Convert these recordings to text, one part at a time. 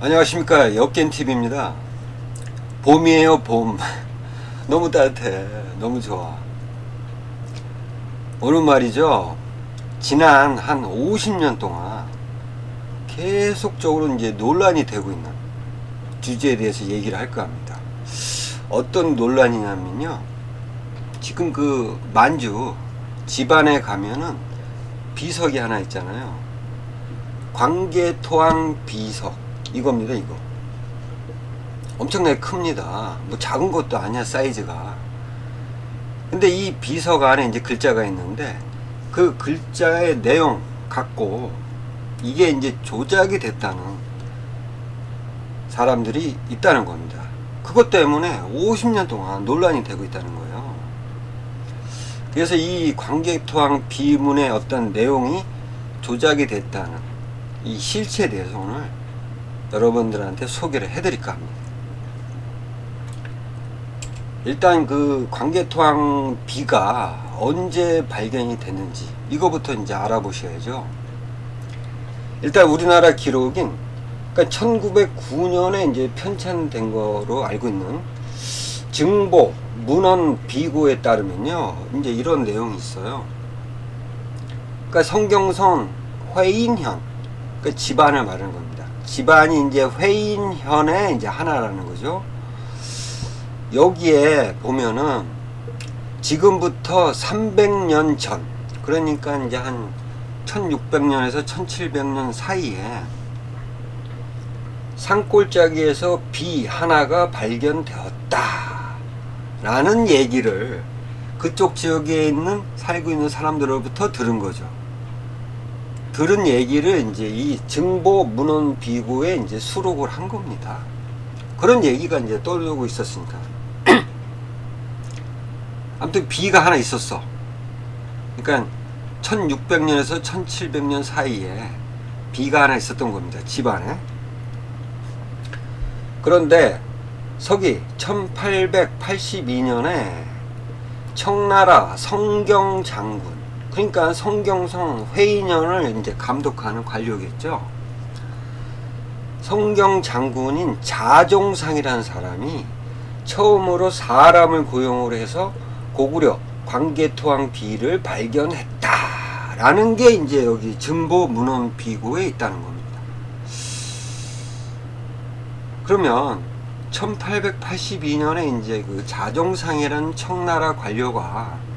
안녕하십니까, 역겐TV입니다. 봄이에요, 봄. 너무 따뜻해. 너무 좋아. 오늘 말이죠, 지난 한 50년 동안 계속적으로 이제 논란이 되고 있는 주제에 대해서 얘기를 할까 합니다. 어떤 논란이냐면요, 지금 그 만주 집안에 가면은 비석이 하나 있잖아요. 광계토왕 비석, 이겁니다. 이거 엄청나게 큽니다. 뭐 작은 것도 아니야, 사이즈가. 근데 이 비석 안에 이제 글자가 있는데, 그 글자의 내용 갖고 이게 이제 조작이 됐다는 사람들이 있다는 겁니다. 그것 때문에 50년 동안 논란이 되고 있다는 거예요. 그래서 이 광계토왕 비문의 어떤 내용이 조작이 됐다는 이 실체에 대해서 오늘 여러분들한테 소개를 해드릴까 합니다. 일단 그 광계토왕 비가 언제 발견이 됐는지 이거부터 이제 알아보셔야죠. 일단 우리나라 기록인, 그러니까 1909년에 이제 편찬된 거로 알고 있는 증보 문헌 비고에 따르면요, 이제 이런 내용이 있어요. 그러니까 성경성 회인현, 그러니까 집안을 말하는 겁니다. 집안이 이제 회인현의 이제 하나라는 거죠. 여기에 보면은 지금부터 300년 전, 그러니까 이제 한 1600년에서 1700년 사이에 산골짜기에서 비 하나가 발견되었다 라는 얘기를 그쪽 지역에 있는 살고 있는 사람들로부터 들은 거죠. 들은 얘기를 이제 이 증보 문헌 비고에 이제 수록을 한 겁니다. 그런 얘기가 이제 떠오르고 있었으니까. 아무튼 비가 하나 있었어. 그러니까 1600년에서 1700년 사이에 비가 하나 있었던 겁니다, 집안에. 그런데 서기 1882년에 청나라 성경장군, 그러니까 성경성 회인현을 이제 감독하는 관료겠죠. 성경장군인 자종상이라는 사람이 처음으로 사람을 고용을 해서 고구려 광계토왕 비를 발견했다라는 게 이제 여기 증보 문헌 비고에 있다는 겁니다. 그러면 1882년에 이제 그 자종상이라는 청나라 관료가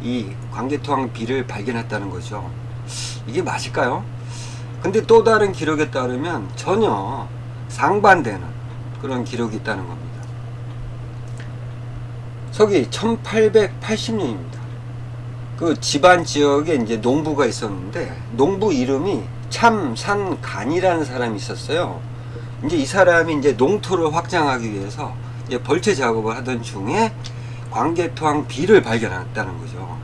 이 광계토왕 비를 발견했다는 거죠. 이게 맞을까요? 근데 또 다른 기록에 따르면 전혀 상반되는 그런 기록이 있다는 겁니다. 서기 1880년입니다. 그 집안 지역에 이제 농부가 있었는데, 농부 이름이 참산간이라는 사람이 있었어요. 이제 이 사람이 이제 농토를 확장하기 위해서 이제 벌채 작업을 하던 중에 광계토왕 비를 발견했다는 거죠.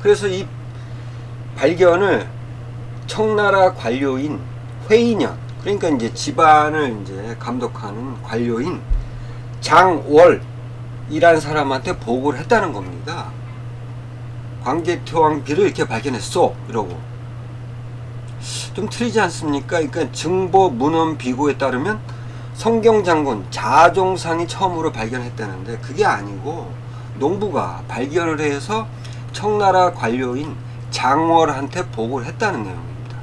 그래서 이 발견을 청나라 관료인 회인현, 그러니까 이제 집안을 이제 감독하는 관료인 장월이라는 사람한테 보고를 했다는 겁니다. 광계토왕 비를 이렇게 발견했어, 이러고. 좀 틀리지 않습니까? 그러니까 증보 문헌 비고에 따르면 성경장군 자종상이 처음으로 발견했다는데, 그게 아니고 농부가 발견을 해서 청나라 관료인 장월한테 보고를 했다는 내용입니다.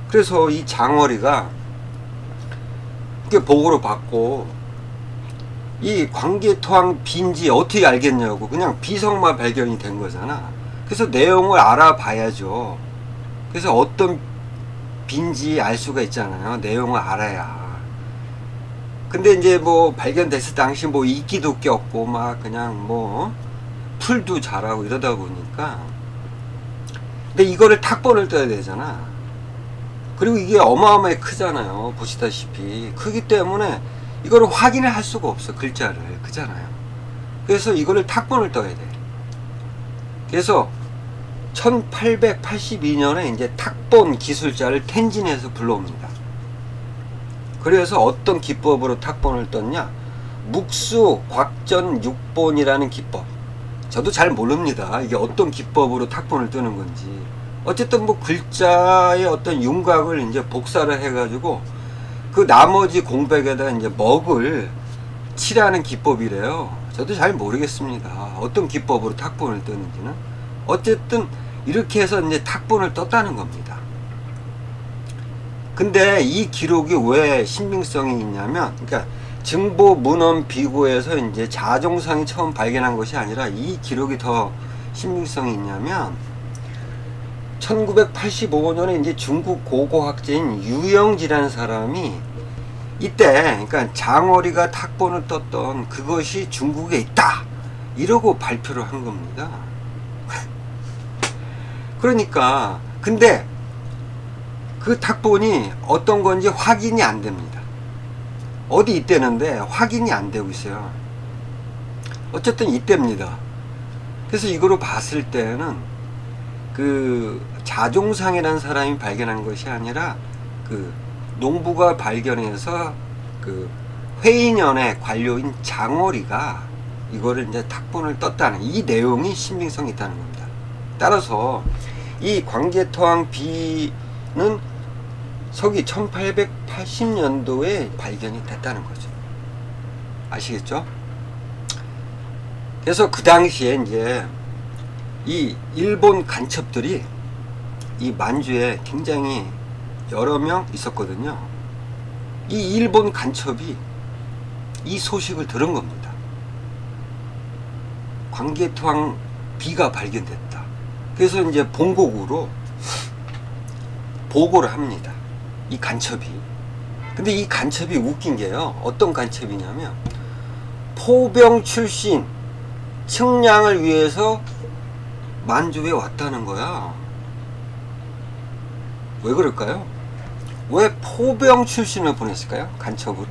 그래서 이 장월이가 이렇게 보고를 받고, 이 광계토왕 비인지 어떻게 알겠냐고, 그냥 비석만 발견이 된 거잖아. 그래서 내용을 알아봐야죠. 그래서 어떤 비인지 알 수가 있잖아요, 내용을 알아야. 근데 이제 뭐 발견됐을 당시 뭐 이끼도 꼈고 막 그냥 뭐 풀도 자라고 이러다 보니까, 근데 이거를 탁본을 떠야 되잖아. 그리고 이게 어마어마하게 크잖아요, 보시다시피. 크기 때문에 이거를 확인을 할 수가 없어, 글자를. 크잖아요. 그래서 이거를 탁본을 떠야 돼. 그래서 1882년에 이제 탁본 기술자를 텐진에서 불러옵니다. 그래서 어떤 기법으로 탁본을 떴냐? 묵수 곽전 육본이라는 기법. 저도 잘 모릅니다, 이게 어떤 기법으로 탁본을 뜨는 건지. 어쨌든 뭐 글자의 어떤 윤곽을 이제 복사를 해가지고 그 나머지 공백에다 이제 먹을 칠하는 기법이래요. 저도 잘 모르겠습니다. 어떤 기법으로 탁본을 뜨는지는. 어쨌든 이렇게 해서 이제 탁본을 떴다는 겁니다. 근데 이 기록이 왜 신빙성이 있냐면, 그러니까 증보 문헌 비고에서 이제 자종상이 처음 발견한 것이 아니라 이 기록이 더 신빙성이 있냐면 1985년에 이제 중국 고고학자인 유영지라는 사람이 이때 그러니까 장어리가 탁본을 떴던 그것이 중국에 있다 이러고 발표를 한 겁니다. 그러니까 근데 그 탁본이 어떤 건지 확인이 안 됩니다. 어디 있대는데 확인이 안 되고 있어요. 어쨌든 이때입니다. 그래서 이거로 봤을 때는 그 자종상이라는 사람이 발견한 것이 아니라 그 농부가 발견해서 그 회인연의 관료인 장어리가 이거를 이제 탁본을 떴다는 이 내용이 신빙성이 있다는 겁니다. 따라서 이 광개토왕 비는 서기 1880년도에 발견이 됐다는 거죠. 아시겠죠? 그래서 그 당시에 이제 이 일본 간첩들이 이 만주에 굉장히 여러 명 있었거든요. 이 일본 간첩이 이 소식을 들은 겁니다. 광개토왕 비가 발견됐다. 그래서 이제 본국으로 보고를 합니다. 이 간첩이. 근데 이 간첩이 웃긴 게요. 어떤 간첩이냐면 포병 출신 측량을 위해서 만주에 왔다는 거야. 왜 그럴까요? 왜 포병 출신을 보냈을까요? 간첩으로.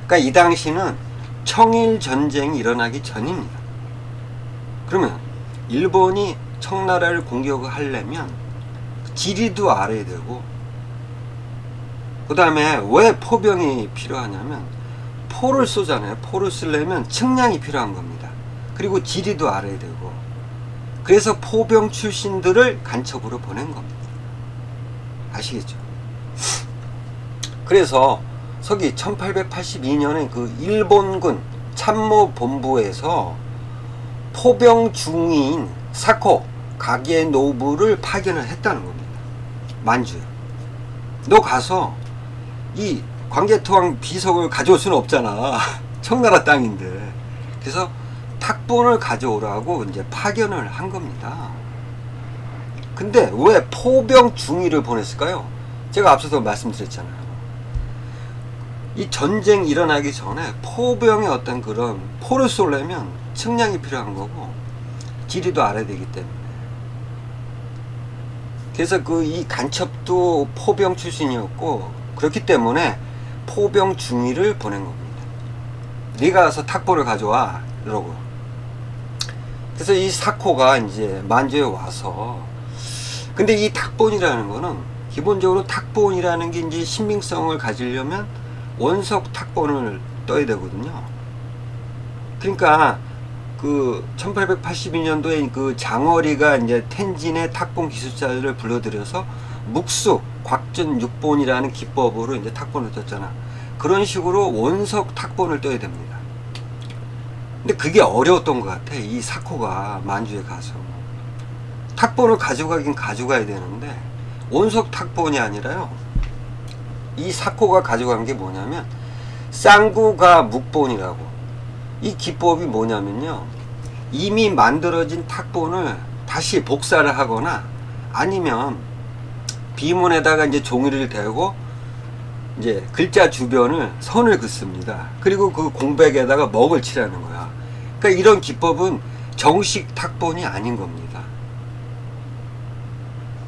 그러니까 이 당시는 청일 전쟁이 일어나기 전입니다. 그러면 일본이 청나라를 공격을 하려면 지리도 알아야 되고, 그 다음에 왜 포병이 필요하냐면 포를 쏘잖아요. 포를 쓰려면 측량이 필요한 겁니다. 그리고 지리도 알아야 되고, 그래서 포병 출신들을 간첩으로 보낸 겁니다. 아시겠죠? 그래서 서기 1882년에 그 일본군 참모본부에서 포병 중위인 사코 가게노부를 파견을 했다는 겁니다. 만주에. 너 가서 이 광개토왕 비석을 가져올 수는 없잖아. 청나라 땅인데. 그래서 탁본을 가져오라고 이제 파견을 한 겁니다. 근데 왜 포병 중위를 보냈을까요? 제가 앞서서 말씀드렸잖아요. 이 전쟁 일어나기 전에 포병의 어떤 그런 포를 쏘려면 측량이 필요한 거고 지리도 알아야 되기 때문에. 그래서 그 이 간첩도 포병 출신이었고, 그렇기 때문에 포병 중위를 보낸 겁니다. 네가 가서 탁본을 가져와 이러고. 그래서 이 사코가 이제 만주에 와서, 근데 이 탁본이라는 거는 기본적으로 탁본이라는 게 이제 신빙성을 가지려면 원석 탁본을 떠야 되거든요. 그러니까 그 1882년도에 그 장어리가 이제 텐진의 탁본 기술자들을 불러들여서 묵수 곽전 6본이라는 기법으로 이제 탁본을 떴잖아. 그런 식으로 원석 탁본을 떠야 됩니다. 근데 그게 어려웠던 것 같아. 이 사코가 만주에 가서 탁본을 가져가긴 가져가야 되는데 원석 탁본이 아니라요, 이 사코가 가져간 게 뭐냐면 쌍구가 묵본이라고. 이 기법이 뭐냐면요, 이미 만들어진 탁본을 다시 복사를 하거나 아니면 비문에다가 이제 종이를 대고 이제 글자 주변을 선을 긋습니다. 그리고 그 공백에다가 먹을 칠하는 거야. 그러니까 이런 기법은 정식 탁본이 아닌 겁니다.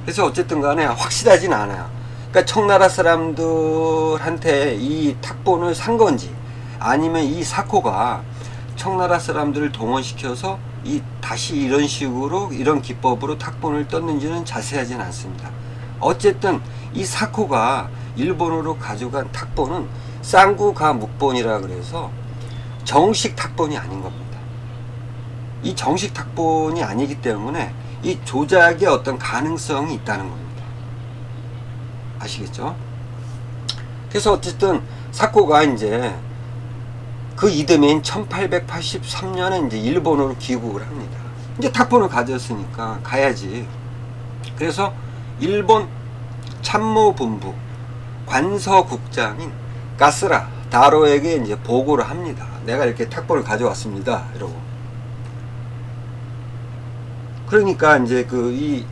그래서 어쨌든 간에 확실하진 않아요. 그러니까 청나라 사람들한테 이 탁본을 산 건지 아니면 이 사코가 청나라 사람들을 동원시켜서 다시 이런 식으로 이런 기법으로 탁본을 떴는지는 자세하진 않습니다. 어쨌든 이 사코가 일본으로 가져간 탁본은 쌍구가 묵본이라 그래서 정식 탁본이 아닌 겁니다. 이 정식 탁본이 아니기 때문에 이 조작의 어떤 가능성이 있다는 겁니다. 아시겠죠? 그래서 어쨌든 사코가 이제 그 이듬해인 1883년에 이제 일본으로 귀국을 합니다. 이제 탁본을 가졌으니까 가야지. 그래서 일본 참모본부 관서국장인 가스라 다로에게 이제 보고를 합니다. 내가 이렇게 탁본을 가져왔습니다. 이러고. 그러니까 이제 이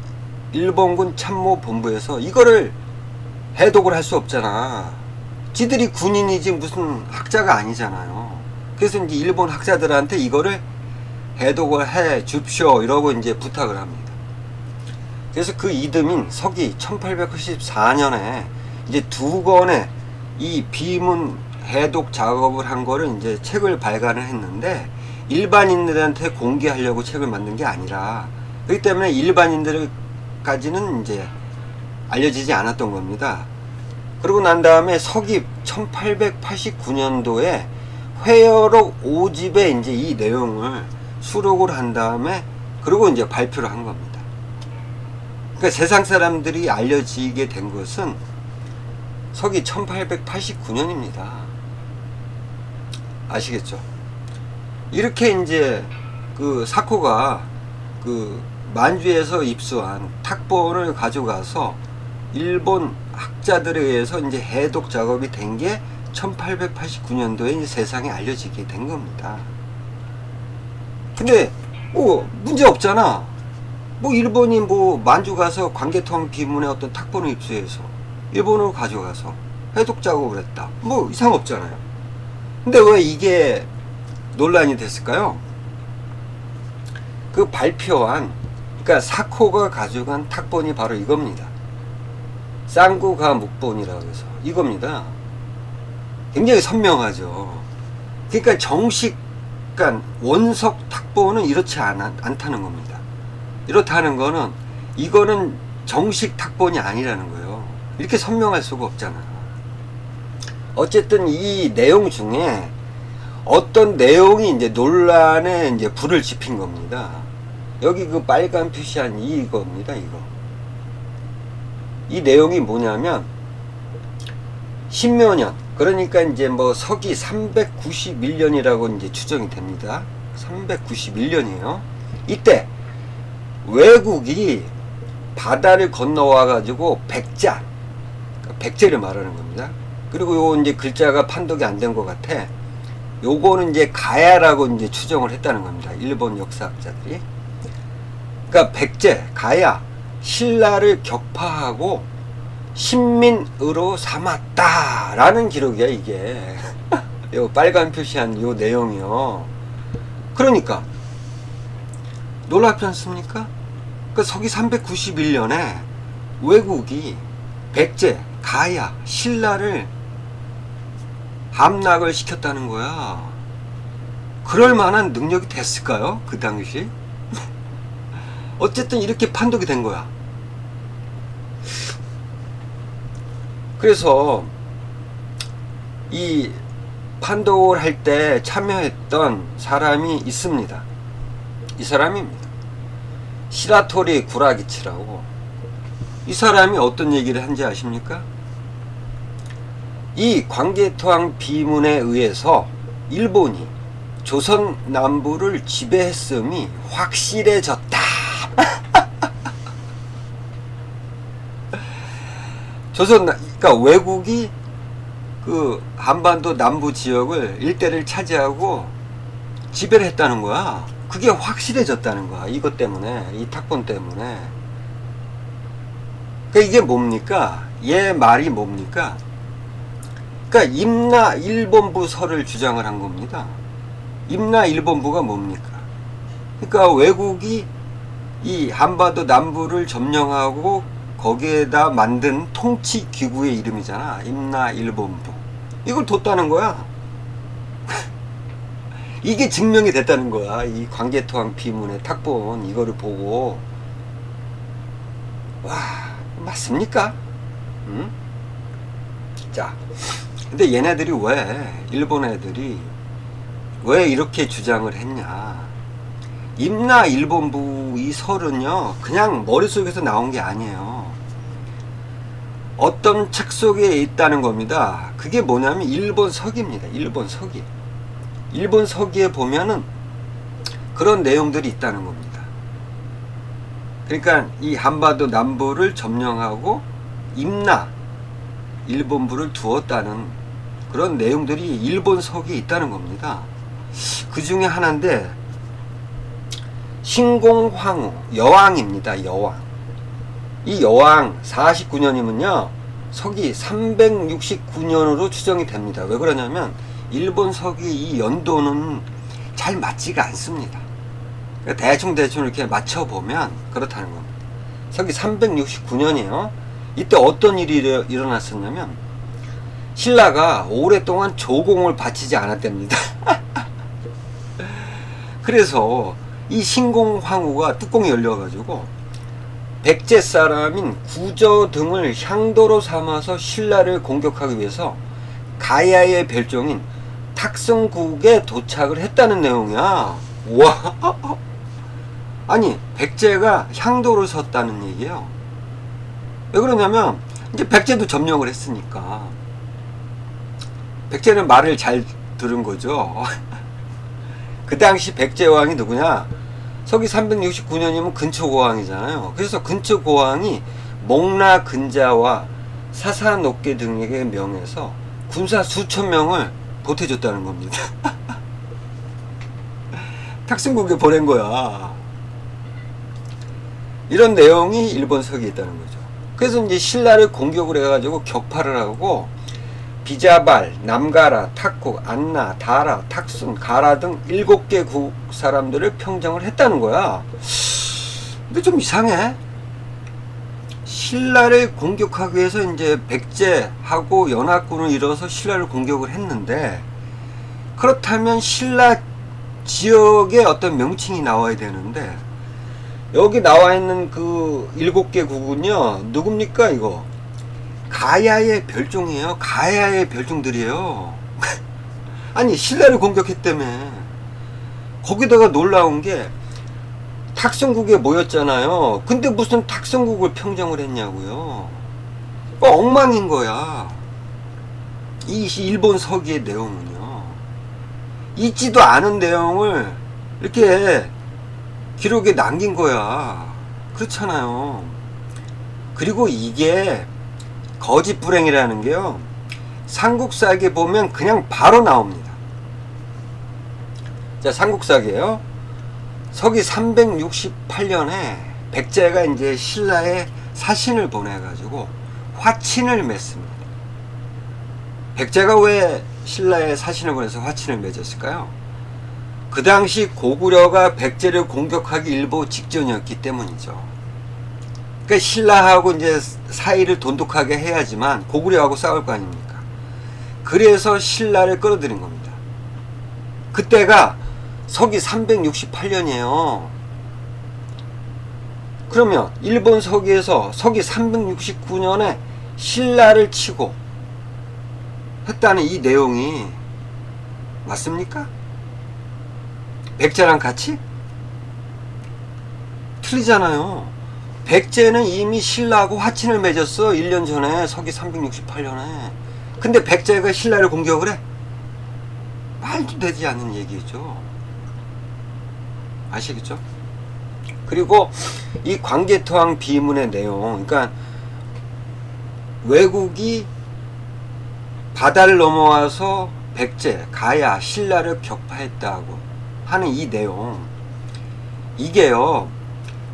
일본군 참모본부에서 이거를 해독을 할 수 없잖아. 지들이 군인이지 무슨 학자가 아니잖아요. 그래서 이제 일본 학자들한테 이거를 해독을 해 줍쇼 이러고 이제 부탁을 합니다. 그래서 그 이듬인 서기 1894년에 이제 2권의 이 비문 해독 작업을 한 거를 이제 책을 발간을 했는데 일반인들한테 공개하려고 책을 만든 게 아니라 그렇기 때문에 일반인들까지는 이제 알려지지 않았던 겁니다. 그러고 난 다음에 서기 1889년도에 회열록 5집에 이제 이 내용을 수록을 한 다음에 그리고 이제 발표를 한 겁니다. 그러니까 세상 사람들이 알려지게 된 것은 서기 1889년입니다. 아시겠죠? 이렇게 이제 그 사코가 그 만주에서 입수한 탁본을 가져가서 일본 학자들에 의해서 이제 해독 작업이 된 게 1889년도에 이제 세상에 알려지게 된 겁니다. 근데 뭐 문제 없잖아. 뭐 일본이 뭐 만주 가서 광개토항 비문의 어떤 탁본을 입수해서 일본으로 가져가서 해독 작업을 했다. 뭐 이상 없잖아요. 근데 왜 이게 논란이 됐을까요? 그 발표한 그러니까 사코가 가져간 탁본이 바로 이겁니다. 쌍구가 묵본이라고 해서 이겁니다. 굉장히 선명하죠. 그러니까 정식 그러니까 원석 탁본은 이렇지 않다는 겁니다. 이렇다는 거는 이거는 정식 탁본이 아니라는 거예요. 이렇게 선명할 수가 없잖아. 어쨌든 이 내용 중에 어떤 내용이 이제 논란에 이제 불을 지핀 겁니다. 여기 그 빨간 표시한 이겁니다. 이 내용이 뭐냐면 신묘년 그러니까 이제 뭐 서기 391년이라고 이제 추정이 됩니다. 391년이에요. 이때 외국이 바다를 건너와 가지고 백제를 말하는 겁니다. 그리고 요 이제 글자가 판독이 안 된 것 같아. 요거는 이제 가야라고 이제 추정을 했다는 겁니다. 일본 역사학자들이. 그러니까 백제, 가야, 신라를 격파하고 신민으로 삼았다라는 기록이야 이게. 요 빨간 표시한 요 내용이요. 그러니까 놀랍지 않습니까? 그 서기 391년에 외국이 백제, 가야, 신라를 함락을 시켰다는 거야. 그럴 만한 능력이 됐을까요? 그 당시? 어쨌든 이렇게 판독이 된 거야. 그래서 이 판독을 할 때 참여했던 사람이 있습니다. 이 사람입니다. 시라토리 구라기치라고. 이 사람이 어떤 얘기를 한지 아십니까? 이 광개토항 비문에 의해서 일본이 조선 남부를 지배했음이 확실해졌다. 그러니까 외국이 그 한반도 남부 지역을 일대를 차지하고 지배를 했다는 거야. 그게 확실해졌다는 거야. 이것 때문에, 이 탁본 때문에. 그러니까 이게 뭡니까? 얘 말이 뭡니까? 그러니까 임나 일본부설을 주장을 한 겁니다. 임나 일본부가 뭡니까? 그러니까 외국이 이 한반도 남부를 점령하고 거기에다 만든 통치 기구의 이름이잖아. 임나 일본부. 이걸 뒀다는 거야. 이게 증명이 됐다는 거야. 이 광개토항 비문의 탁본 이거를 보고 와 맞습니까? 응? 자, 근데 얘네들이 왜 일본 애들이 왜 이렇게 주장을 했냐? 임나 일본부 이 설은요 그냥 머릿속에서 나온 게 아니에요. 어떤 책 속에 있다는 겁니다. 그게 뭐냐면 일본 서기입니다. 일본 서기. 일본 서기에 보면은 그런 내용들이 있다는 겁니다. 그러니까 이 한반도 남부를 점령하고 임나 일본부를 두었다는 그런 내용들이 일본 서기에 있다는 겁니다. 그 중에 하나인데 신공황후 여왕입니다. 여왕. 이 여왕 49년이면요 서기 369년으로 추정이 됩니다. 왜 그러냐면 일본 서기 이 연도는 잘 맞지가 않습니다. 그러니까 대충 이렇게 맞춰보면 그렇다는 겁니다. 서기 369년이에요. 이때 어떤 일이 일어났었냐면 신라가 오랫동안 조공을 바치지 않았답니다. 그래서 이 신공황후가 뚜껑이 열려가지고 백제 사람인 구저 등을 향도로 삼아서 신라를 공격하기 위해서 가야의 별종인 탁성국에 도착을 했다는 내용이야. 와, 아니 백제가 향도를 섰다는 얘기예요. 왜 그러냐면 이제 백제도 점령을 했으니까 백제는 말을 잘 들은 거죠. 그 당시 백제왕이 누구냐? 서기 369년이면 근초고왕이잖아요. 그래서 근초고왕이 목나 근자와 사사녹계 등에게 명해서 군사 수천 명을 보태줬다는 겁니다. 탁승국에 보낸 거야. 이런 내용이 일본 서기에 있다는 거죠. 그래서 이제 신라를 공격을 해가지고 격파를 하고 비자발, 남가라, 탁국, 안나, 다라, 탁순, 가라 등 7개 국 사람들을 평정을 했다는 거야. 근데 좀 이상해. 신라를 공격하기 위해서 이제 백제하고 연합군을 이뤄서 신라를 공격을 했는데 그렇다면 신라 지역에 어떤 명칭이 나와야 되는데 여기 나와 있는 그 7개 국은요 누굽니까 이거? 가야의 별종이에요. 가야의 별종들이에요. 아니 신라를 공격했다며. 거기다가 놀라운 게 탁성국에 모였잖아요. 근데 무슨 탁성국을 평정을 했냐고요. 엉망인 거야. 이 일본 서기의 내용은요. 있지도 않은 내용을 이렇게 기록에 남긴 거야. 그렇잖아요. 그리고 이게 거짓불행이라는 게요 삼국사기에 보면 그냥 바로 나옵니다. 자, 삼국사기에요 서기 368년에 백제가 이제 신라에 사신을 보내가지고 화친을 맺습니다. 백제가 왜 신라에 사신을 보내서 화친을 맺었을까요? 그 당시 고구려가 백제를 공격하기 일보 직전이었기 때문이죠. 그러니까 신라하고 이제 사이를 돈독하게 해야지만 고구려하고 싸울 거 아닙니까? 그래서 신라를 끌어들인 겁니다. 그때가 서기 368년이에요. 그러면 일본 서기에서 서기 369년에 신라를 치고 했다는 이 내용이 맞습니까? 백제랑 같이? 틀리잖아요. 백제는 이미 신라하고 화친을 맺었어. 1년 전에 서기 368년에. 근데 백제가 신라를 공격을 해? 말도 되지 않는 얘기죠. 아시겠죠? 그리고 이 광개토항 비문의 내용, 그러니까 외국이 바다를 넘어와서 백제, 가야, 신라를 격파했다고 하는 이 내용, 이게요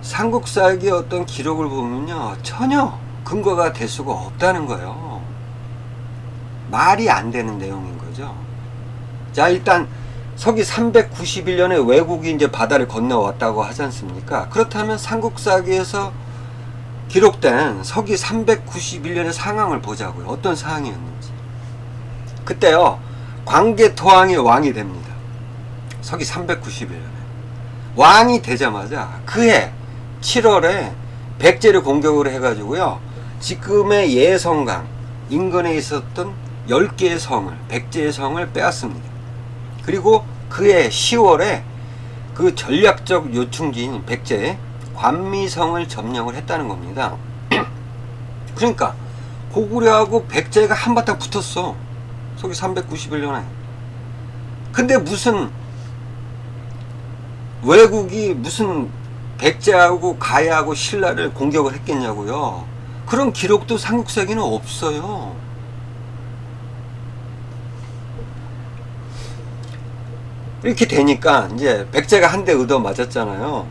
삼국사기의 어떤 기록을 보면요 전혀 근거가 될 수가 없다는 거예요. 말이 안 되는 내용인 거죠. 자, 일단 서기 391년에 외국이 이제 바다를 건너왔다고 하지 않습니까? 그렇다면 삼국사기에서 기록된 서기 391년의 상황을 보자고요. 어떤 상황이었는지. 그때요 광개토항의 왕이 됩니다. 서기 391년에 왕이 되자마자 그해 7월에 백제를 공격을 해가지고요 지금의 예성강 인근에 있었던 10개의 성을, 백제의 성을 빼앗습니다. 그리고 그해 10월에 그 전략적 요충지인 백제의 관미성을 점령을 했다는 겁니다. 그러니까 고구려하고 백제가 한바탕 붙었어. 서기 391년에. 근데 무슨 외국이 무슨 백제하고 가야하고 신라를 공격을 했겠냐고요. 그런 기록도 삼국사기는 없어요. 이렇게 되니까 이제 백제가 한 대 얻어 맞았잖아요.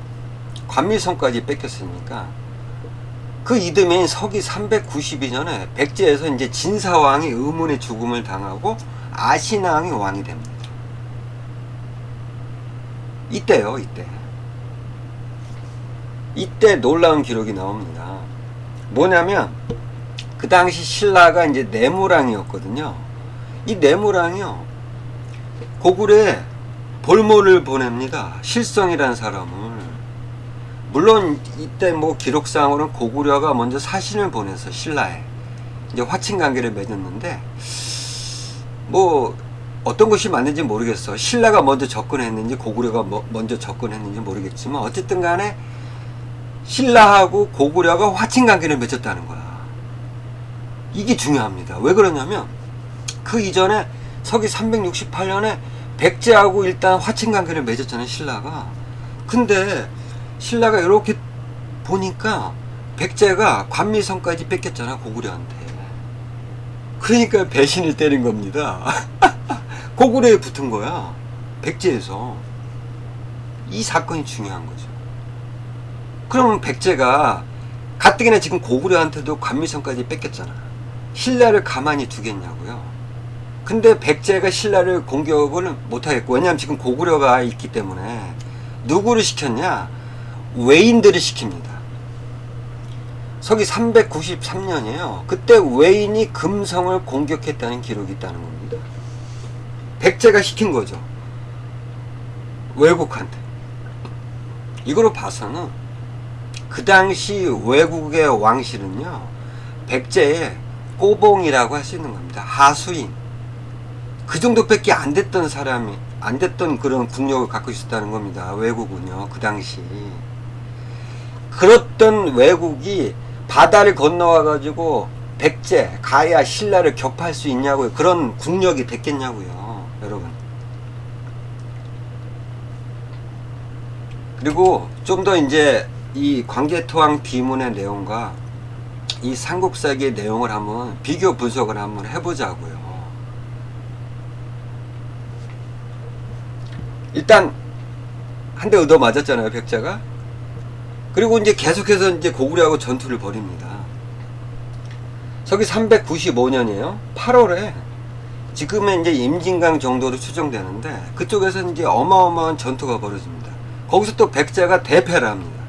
관미성까지 뺏겼으니까 그 이듬해인 서기 392년에 백제에서 이제 진사왕이 의문의 죽음을 당하고 아신왕이 왕이 됩니다. 이때요, 이때 놀라운 기록이 나옵니다. 뭐냐면 그 당시 신라가 이제 내무랑이었거든요. 이 내무랑이요, 고구려에 볼모를 보냅니다. 실성이라는 사람을. 물론 이때 뭐 기록상으로는 고구려가 먼저 사신을 보내서 신라에 이제 화친 관계를 맺었는데, 뭐 어떤 것이 맞는지 모르겠어. 신라가 먼저 접근했는지 고구려가 먼저 접근했는지 모르겠지만 어쨌든 간에 신라하고 고구려가 화친 관계를 맺었다는 거야. 이게 중요합니다. 왜 그러냐면 그 이전에 서기 368년에 백제하고 일단 화친 관계를 맺었잖아요, 신라가. 근데 신라가 이렇게 보니까 백제가 관미성까지 뺏겼잖아, 고구려한테. 그러니까 배신을 때린 겁니다. 고구려에 붙은 거야, 백제에서. 이 사건이 중요한 거죠. 그러면 백제가 가뜩이나 지금 고구려한테도 관미성까지 뺏겼잖아. 신라를 가만히 두겠냐고요. 근데 백제가 신라를 공격을 못하겠고, 왜냐하면 지금 고구려가 있기 때문에 누구를 시켰냐? 외인들을 시킵니다. 서기 393년이에요. 그때 외인이 금성을 공격했다는 기록이 있다는 겁니다. 백제가 시킨 거죠, 외국한테. 이거로 봐서는 그 당시 외국의 왕실은요, 백제의 꼬봉이라고 할 수 있는 겁니다. 하수인. 그 정도밖에 안 됐던 사람이, 안 됐던 그런 국력을 갖고 있었다는 겁니다, 외국은요, 그 당시. 그렇던 외국이 바다를 건너와 가지고 백제, 가야, 신라를 격파할 수 있냐고요. 그런 국력이 됐겠냐고요, 여러분. 그리고 좀 더 이제 이 광개토왕 비문의 내용과 이 삼국사기의 내용을 한번 비교 분석을 한번 해보자고요. 일단 한 대 얻어 맞았잖아요, 백제가. 그리고 이제 계속해서 이제 고구려하고 전투를 벌입니다. 서기 395년이에요. 8월에 지금의 이제 임진강 정도로 추정되는데 그쪽에서 이제 어마어마한 전투가 벌어집니다. 거기서 또 백제가 대패를 합니다.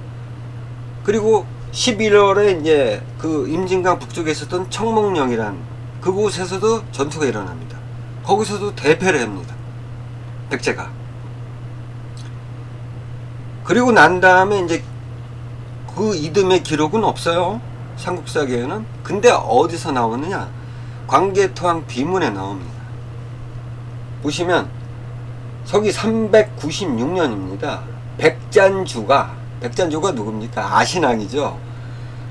그리고 11월에 이제 그 임진강 북쪽에 있었던 청목령이란 그곳에서도 전투가 일어납니다. 거기서도 대패를 합니다, 백제가. 그리고 난 다음에 이제 그 이듬해 기록은 없어요, 삼국사기에는. 근데 어디서 나오느냐? 광개토왕 비문에 나옵니다. 보시면 서기 396년입니다. 백잔주가 누굽니까? 아신왕이죠.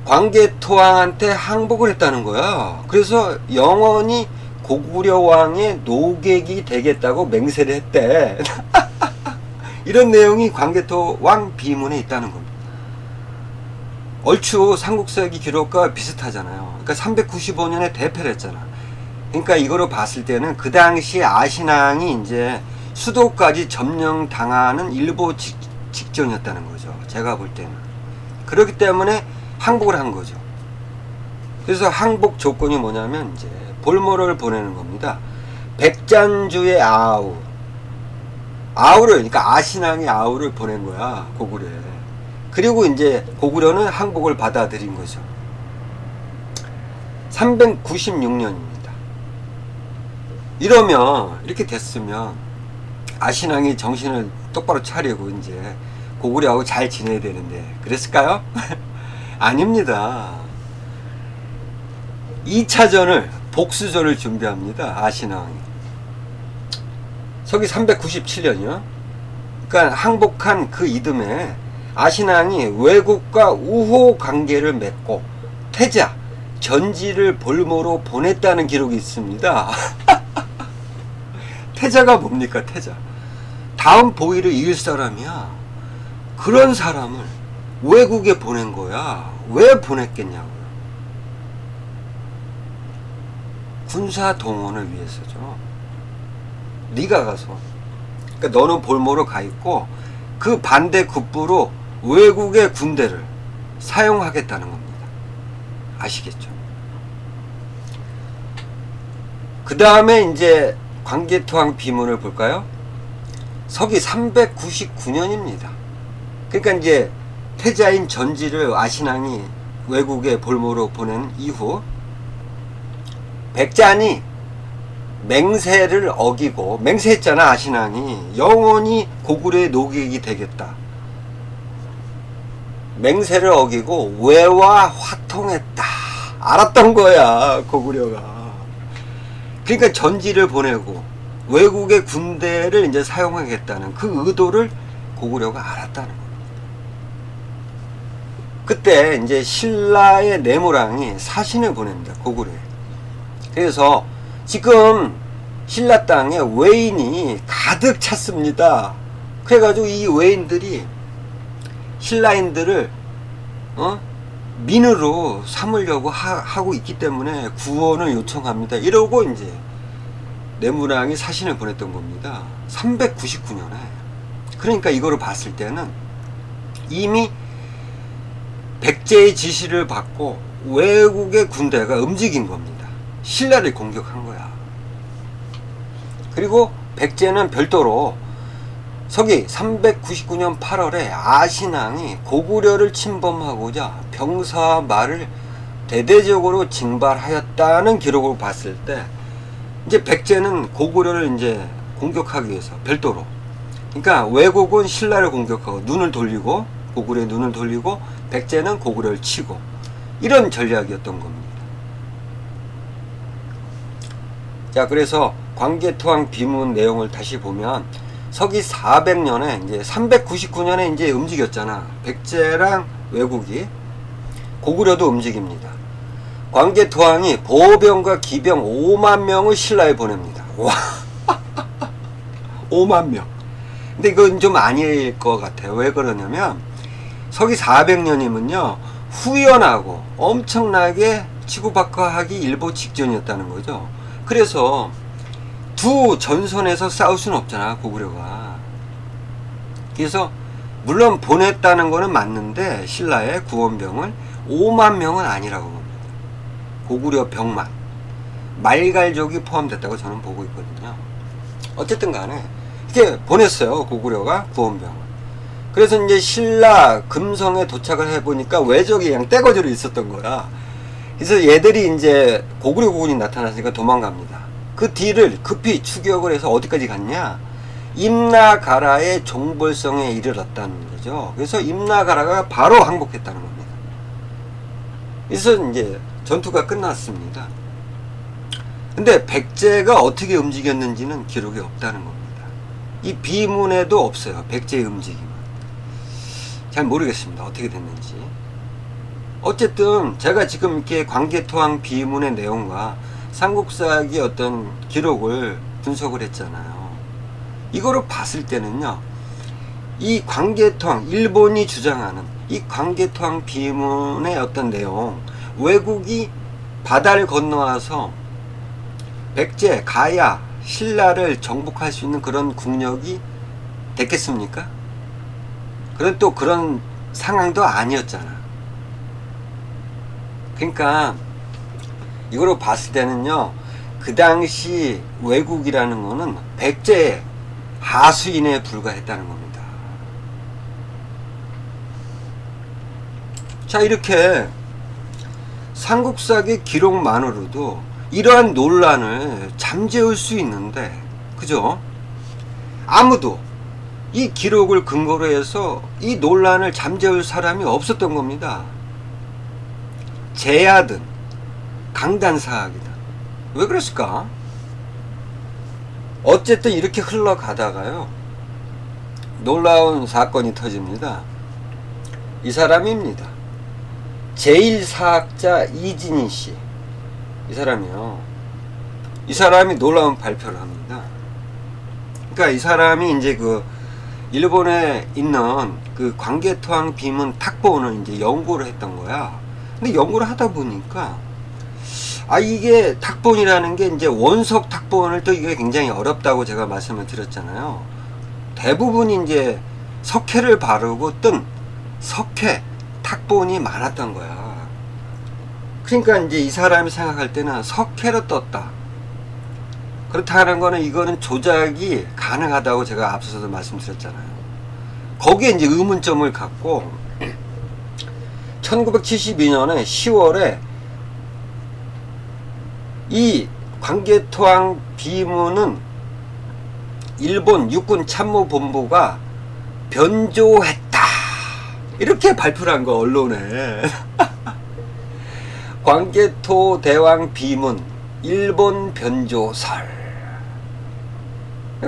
광개토왕한테 항복을 했다는 거야. 그래서 영원히 고구려 왕의 노객이 되겠다고 맹세를 했대. 이런 내용이 광개토왕 비문에 있다는 겁니다. 얼추 삼국사기 기록과 비슷하잖아요. 그러니까 395년에 대패를 했잖아. 그러니까 이거로 봤을 때는 그 당시 아신왕이 이제 수도까지 점령당하는 일보 직전이었다는 거죠, 제가 볼 때는. 그렇기 때문에 항복을 한 거죠. 그래서 항복 조건이 뭐냐면 이제 볼모를 보내는 겁니다. 백잔주의 아우를, 그러니까 아신왕의 아우를 보낸 거야, 고구려에. 그리고 이제 고구려는 항복을 받아들인 거죠. 396년입니다. 이러면, 이렇게 됐으면 아신왕이 정신을 똑바로 차리고 이제 고구려하고 잘 지내야 되는데 그랬을까요? 아닙니다. 2차전을, 복수전을 준비합니다, 아신왕이. 서기 397년이요. 그러니까 항복한 그 이듬해 아신왕이 외국과 우호 관계를 맺고 태자, 전지를 볼모로 보냈다는 기록이 있습니다. 태자가 뭡니까? 태자. 다음 보위를 이을 사람이야. 그런 사람을 외국에 보낸 거야. 왜 보냈겠냐고요. 군사 동원을 위해서죠. 네가 가서, 그러니까 너는 볼모로 가 있고 그 반대 급부로 외국의 군대를 사용하겠다는 겁니다. 아시겠죠? 그 다음에 이제 광개토왕 비문을 볼까요? 서기 399년입니다. 그러니까 이제 태자인 전지를 아신왕이 외국에 볼모로 보낸 이후 백잔이 맹세를 어기고, 맹세했잖아 아신왕이. 영원히 고구려의 노객이 되겠다. 맹세를 어기고 외와 화통했다. 알았던 거야 고구려가. 그러니까 전지를 보내고 외국의 군대를 이제 사용하겠다는 그 의도를 고구려가 알았다는 겁니다. 그때 이제 신라의 내무랑이 사신을 보냅니다. 고구려에. 그래서 지금 신라 땅에 외인이 가득 찼습니다. 그래가지고 이 외인들이 신라인들을 민으로 삼으려고 하고 있기 때문에 구원을 요청합니다. 이러고 이제 내무랑이 사신을 보냈던 겁니다. 399년에. 그러니까 이거를 봤을 때는 이미 백제의 지시를 받고 외국의 군대가 움직인 겁니다. 신라를 공격한 거야. 그리고 백제는 별도로 서기 399년 8월에 아신왕이 고구려를 침범하고자 병사와 말을 대대적으로 징발하였다는 기록을 봤을 때 이제 백제는 고구려를 이제 공격하기 위해서 별도로, 그러니까 왜곡은 신라를 공격하고 눈을 돌리고, 고구려의 눈을 돌리고 백제는 고구려를 치고, 이런 전략이었던 겁니다. 자, 그래서 광개토왕 비문 내용을 다시 보면 서기 400년에 이제 399년에 이제 움직였잖아. 백제랑 왜곡이. 고구려도 움직입니다. 광개토왕이 보병과 기병 5만 명을 신라에 보냅니다. 와, 5만 명. 근데 이건 좀 아닐 것 같아요. 왜 그러냐면 서기 400년이면요 후연하고 엄청나게 치고받고하기 일보 직전이었다는 거죠. 그래서 두 전선에서 싸울 수는 없잖아 고구려가. 그래서 물론 보냈다는 거는 맞는데 신라의 구원병을 5만 명은 아니라고 봅니다. 고구려 병만, 말갈족이 포함됐다고 저는 보고 있거든요. 어쨌든 간에 이렇게 보냈어요 고구려가 구원병을. 그래서 이제 신라 금성에 도착을 해보니까 외적이 그냥 떼거지로 있었던 거야. 그래서 얘들이 이제 고구려 군이 나타났으니까 도망갑니다. 그 뒤를 급히 추격을 해서 어디까지 갔냐? 임나가라의 종벌성에 이르렀다는 거죠. 그래서 임나가라가 바로 항복했다는 겁니다. 그래서 이제 전투가 끝났습니다. 근데 백제가 어떻게 움직였는지는 기록이 없다는 겁니다. 이 비문에도 없어요. 백제의 움직임은. 잘 모르겠습니다. 어떻게 됐는지. 어쨌든 제가 지금 이렇게 광개토왕 비문의 내용과 삼국사기 어떤 기록을 분석을 했잖아요. 이거를 봤을 때는요, 이 광개토왕, 일본이 주장하는 이 광개토왕 비문의 어떤 내용, 왜국이 바다를 건너와서 백제, 가야, 신라를 정복할 수 있는 그런 국력이 됐겠습니까? 그런 또 그런 상황도 아니었잖아. 그러니까 이거로 봤을 때는요, 그 당시 왜국이라는 거는 백제의 하수인에 불과했다는 겁니다. 자, 이렇게 삼국사기 기록만으로도 이러한 논란을 잠재울 수 있는데, 그죠? 아무도 이 기록을 근거로 해서 이 논란을 잠재울 사람이 없었던 겁니다. 제야든 강단사학이든. 왜 그랬을까? 어쨌든 이렇게 흘러가다가요, 놀라운 사건이 터집니다. 이 사람입니다. 제1사학자 이진희 씨. 이 사람이요. 이 사람이 놀라운 발표를 합니다. 그러니까 이 사람이 이제 그 일본에 있는 그 광개토항 비문 탁본을 이제 연구를 했던 거야. 근데 연구를 하다 보니까 이게 탁본이라는 게 이제 원석 탁본을 또 이게 굉장히 어렵다고 제가 말씀을 드렸잖아요. 대부분 이제 석회를 바르고 뜬 석회 탁본이 많았던 거야. 그러니까 이제 이 사람이 생각할 때는 석회로 떴다. 그렇다는 거는 이거는 조작이 가능하다고 제가 앞서서도 말씀드렸잖아요. 거기에 이제 의문점을 갖고 1972년에 10월에 이 광개토항 비문은 일본 육군 참모본부가 변조했다. 이렇게 발표를 한 거, 언론에. 광개토 대왕 비문 일본 변조설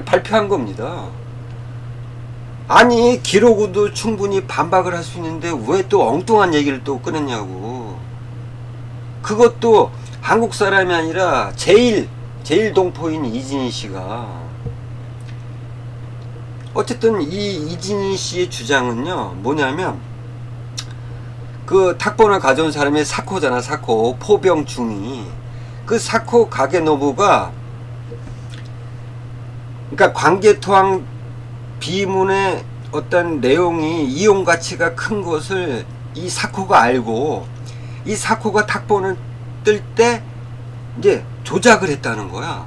발표한 겁니다. 아니 기록으로도 충분히 반박을 할 수 있는데 왜 또 엉뚱한 얘기를 또 꺼냈냐고. 그것도 한국 사람이 아니라 제일 동포인 이진희 씨가. 어쨌든 이 이진희 씨의 주장은요 뭐냐면, 그 탁본을 가져온 사람이 사코잖아. 사코 포병 중위. 그 사코 가게노부가 그러니까 광개토항 비문의 어떤 내용이 이용 가치가 큰 것을 이 사코가 알고 이 사코가 탁본을 뜰 때 이제 조작을 했다는 거야.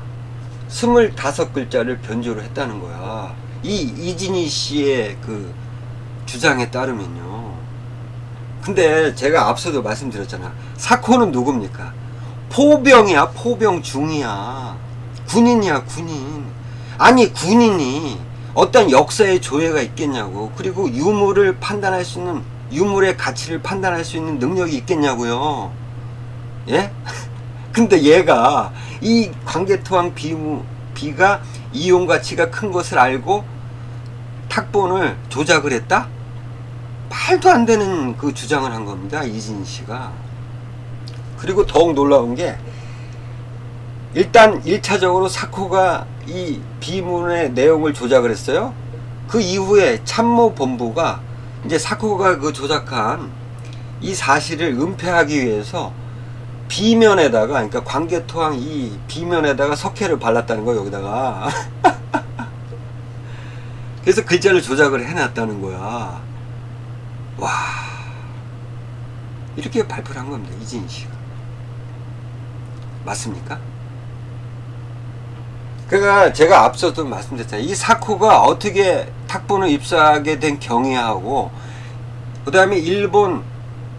25글자를 변조를 했다는 거야. 이 이진희 씨의 그 주장에 따르면요. 근데 제가 앞서도 말씀드렸잖아. 사코는 누굽니까? 포병이야. 포병 중이야. 군인이야. 군인. 아니 군인이 어떤 역사의 조예가 있겠냐고. 그리고 유물을 판단할 수 있는, 유물의 가치를 판단할 수 있는 능력이 있겠냐고요. 예? 근데 얘가 이 광개토항 비가 이용 가치가 큰 것을 알고 탁본을 조작을 했다? 말도 안 되는 그 주장을 한 겁니다, 이진희 씨가. 그리고 더욱 놀라운 게, 일단 1차적으로 사코가 이 비문의 내용을 조작을 했어요. 그 이후에 참모본부가 이제 사코가 그 조작한 이 사실을 은폐하기 위해서 비면에다가, 그러니까 광개토항 이 비면에다가 석회를 발랐다는 거예요, 여기다가. 그래서 글자를 조작을 해놨다는 거야. 와, 이렇게 발표를 한 겁니다, 이진희 씨가. 맞습니까? 그러니까 제가 앞서도 말씀드렸잖아요. 이 사코가 어떻게 탁본을 입수하게 된 경위하고, 그 다음에 일본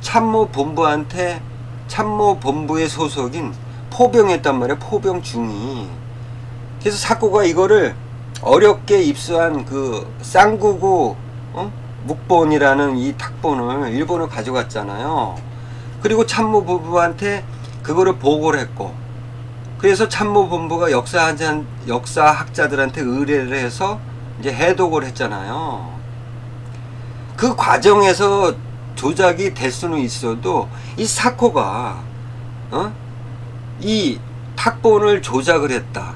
참모본부한테, 참모본부의 소속인 포병이었단 말이에요. 포병 중위. 그래서 사코가 이거를 어렵게 입수한 그 쌍구구 묵본이라는 이 탁본을 일본을 가져갔잖아요. 그리고 참모본부한테 그거를 보고를 했고, 그래서 참모본부가 역사학자들한테 의뢰를 해서 이제 해독을 했잖아요. 그 과정에서 조작이 될 수는 있어도 이 사코가 이 탁본을 조작을 했다,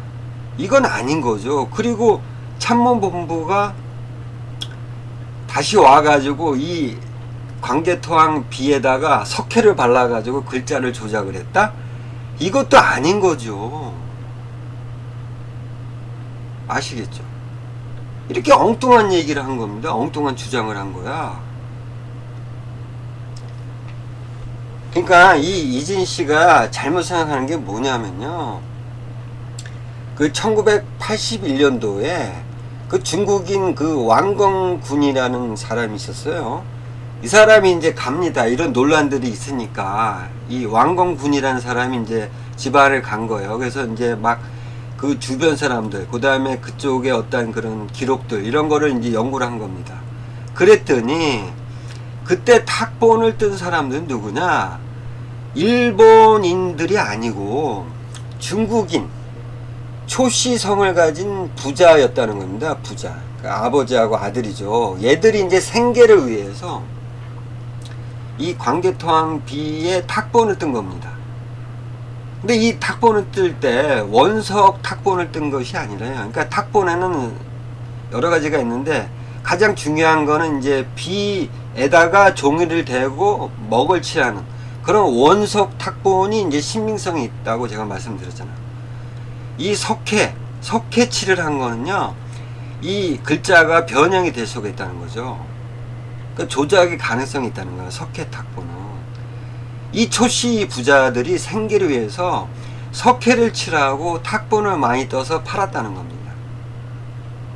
이건 아닌 거죠. 그리고 참모본부가 다시 와가지고 이 광개토항 비에다가 석회를 발라가지고 글자를 조작을 했다? 이것도 아닌 거죠. 아시겠죠? 이렇게 엉뚱한 얘기를 한 겁니다. 엉뚱한 주장을 한 거야. 그러니까 이 이진 씨가 잘못 생각하는 게 뭐냐면요, 그 1981년도에 그 중국인 그 왕건군이라는 사람이 있었어요. 이 사람이 이제 갑니다. 이런 논란들이 있으니까 이 왕건군이라는 사람이 이제 집안을 간 거예요. 그래서 이제 막 그 주변 사람들, 그 다음에 그쪽에 어떤 그런 기록들, 이런 거를 이제 연구를 한 겁니다. 그랬더니 그때 탁본을 뜬 사람들은 누구냐? 일본인들이 아니고 중국인 초씨성을 가진 부자였다는 겁니다. 부자. 그러니까 아버지하고 아들이죠. 얘들이 이제 생계를 위해서 이 광개토항 B에 탁본을 뜬 겁니다. 근데 이 탁본을 뜰 때 원석 탁본을 뜬 것이 아니라요. 그러니까 탁본에는 여러 가지가 있는데 가장 중요한 거는 이제 B에다가 종이를 대고 먹을 칠하는 그런 원석 탁본이 이제 신빙성이 있다고 제가 말씀드렸잖아요. 이 석회 칠을 한 거는요, 이 글자가 변형이 될 수가 있다는 거죠. 그러니까 조작의 가능성이 있다는 거예요. 석회 탁본은. 이 초씨 부자들이 생계를 위해서 석회를 칠하고 탁본을 많이 떠서 팔았다는 겁니다.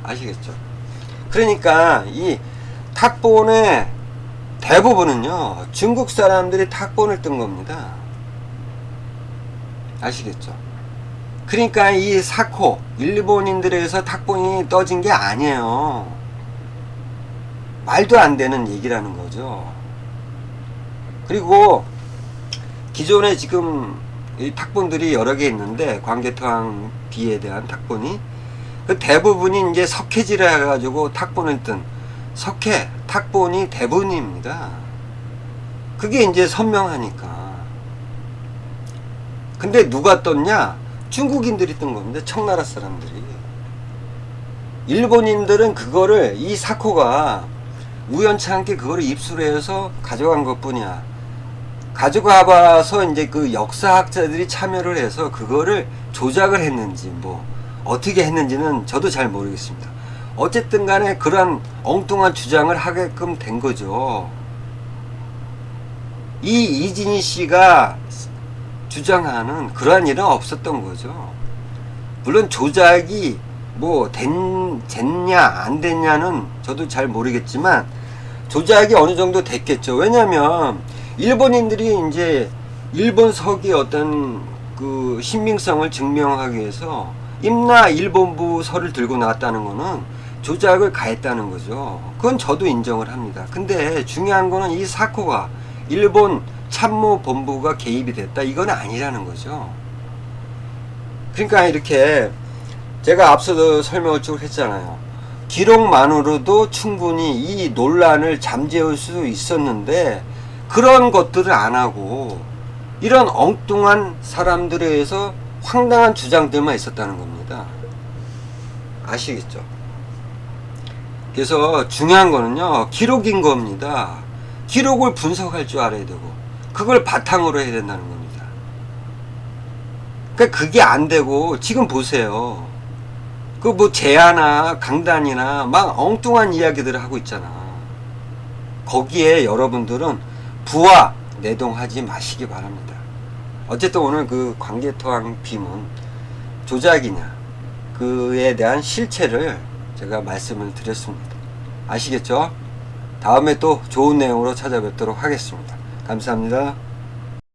아시겠죠? 그러니까 이 탁본의 대부분은요, 중국 사람들이 탁본을 뜬 겁니다. 아시겠죠? 그러니까 이 사코, 일본인들에서 탁본이 떠진 게 아니에요. 말도 안 되는 얘기라는 거죠. 그리고 기존에 지금 이 탁본들이 여러 개 있는데 광개토항 B에 대한 탁본이 그 대부분이 이제 석회질을 해가지고 탁본을 뜬 석회 탁본이 대부분입니다. 그게 이제 선명하니까. 근데 누가 떴냐? 중국인들이 뜬 겁니다. 청나라 사람들이. 일본인들은 그거를 이 사코가 우연찮게 그거를 입수해서 가져간 것 뿐이야. 가져가 봐서 이제 그 역사학자들이 참여를 해서 그거를 조작을 했는지 뭐 어떻게 했는지는 저도 잘 모르겠습니다. 어쨌든 간에 그런 엉뚱한 주장을 하게끔 된 거죠. 이 이진희 씨가 주장하는 그러한 일은 없었던 거죠. 물론 조작이 뭐 됐냐 안 됐냐는 저도 잘 모르겠지만 조작이 어느 정도 됐겠죠. 왜냐면 일본인들이 이제 일본 석의 어떤 그 신빙성을 증명하기 위해서 임나 일본부서를 들고 나왔다는 거는 조작을 가했다는 거죠. 그건 저도 인정을 합니다. 근데 중요한 거는 이 사코가 일본 참모본부가 개입이 됐다, 이건 아니라는 거죠. 그러니까 이렇게 제가 앞서도 설명을 쭉 했잖아요. 기록만으로도 충분히 이 논란을 잠재울 수 있었는데 그런 것들을 안 하고 이런 엉뚱한 사람들에 의해서 황당한 주장들만 있었다는 겁니다. 아시겠죠? 그래서 중요한 거는요, 기록인 겁니다. 기록을 분석할 줄 알아야 되고 그걸 바탕으로 해야 된다는 겁니다. 그러니까 그게 안 되고 지금 보세요. 그 뭐 제아나 강단이나 막 엉뚱한 이야기들을 하고 있잖아. 거기에 여러분들은 부와 내동하지 마시기 바랍니다. 어쨌든 오늘 그 광개토항 B문 조작이냐 그에 대한 실체를 제가 말씀을 드렸습니다. 아시겠죠? 다음에 또 좋은 내용으로 찾아뵙도록 하겠습니다. 감사합니다.